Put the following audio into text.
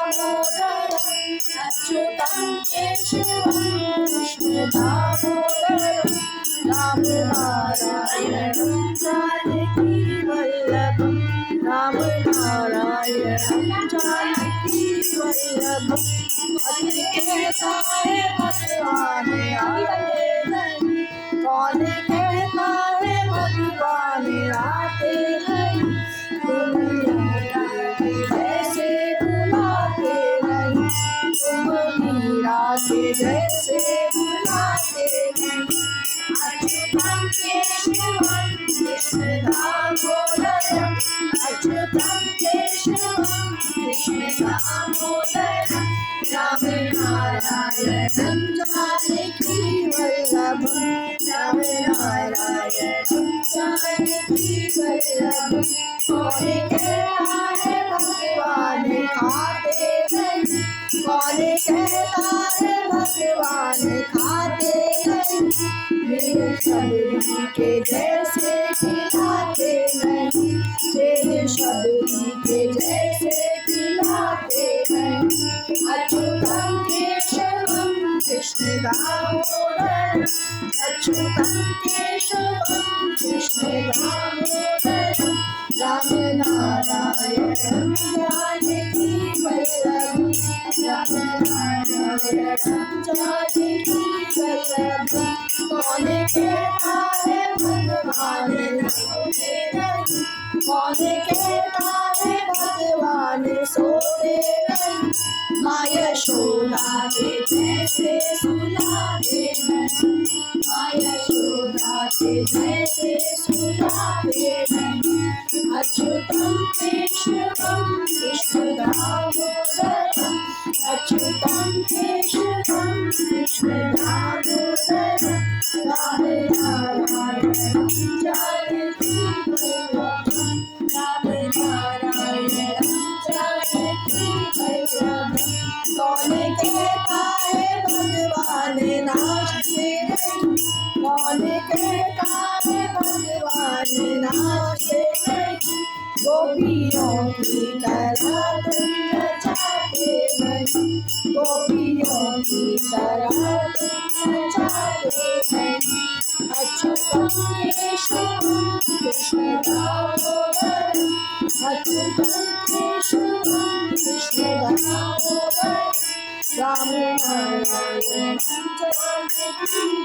दामोदरम् अच्युतं केशवं कृष्ण दामोदरम् राम नारायणं जानकी वल्लभं राम नारायणं जानकी वल्लभं अति कहता है भगवान आते नहीं कौन कहता है भगवान आते नहीं तुम जैसे बुलाते नहीं तुम मीरा के जैसे बुलाते नहीं अच्युतं केशवं कृष्ण दामोदरम् अच्युतं केशवं कृष्ण दामोदरम् राम नारायणं जानकी वल्लभं राम नारायणं जानकी वल्लभं कौन कहता है भगवान आते नहीं कौन कहता है भगवान खाते नहीं मेरे शबरी के जैसे खिलाते नहीं मेरे शबरी के जैसे खिलाते नहीं अच्युतं केशवं कृष्ण दामोदरम् अच्युतं केशवं कृष्ण दामोदरम् राम नारायणं जानकी वल्लभं राम नारायणं जानकी वल्लभं कौन कहता है भगवान सोते नहीं कौन कहता है भगवान सोते नहीं माँ यशोदा के जैसे सुलाते नहीं माँ यशोदा के जैसे सुलाते नहीं अच्युतं केशवं कृष्ण दामोदरम् अच्युतं केशवं कृष्ण दामोदरम् राम नारायणं जानकी वल्लभं राम नारायणं जानकी वल्लभं कौन कहता है भगवान नाचते नहीं कौन कहता है भगवान नाचते नहीं गोपियों की तरह तुम नचाते नहीं गोपियों की तरह तुम नचाते नहीं अच्युतं केशवं कृष्ण दामोदरम् अच्युतं केशवं कृष्ण दामोदरम् राम नारायणं जानकी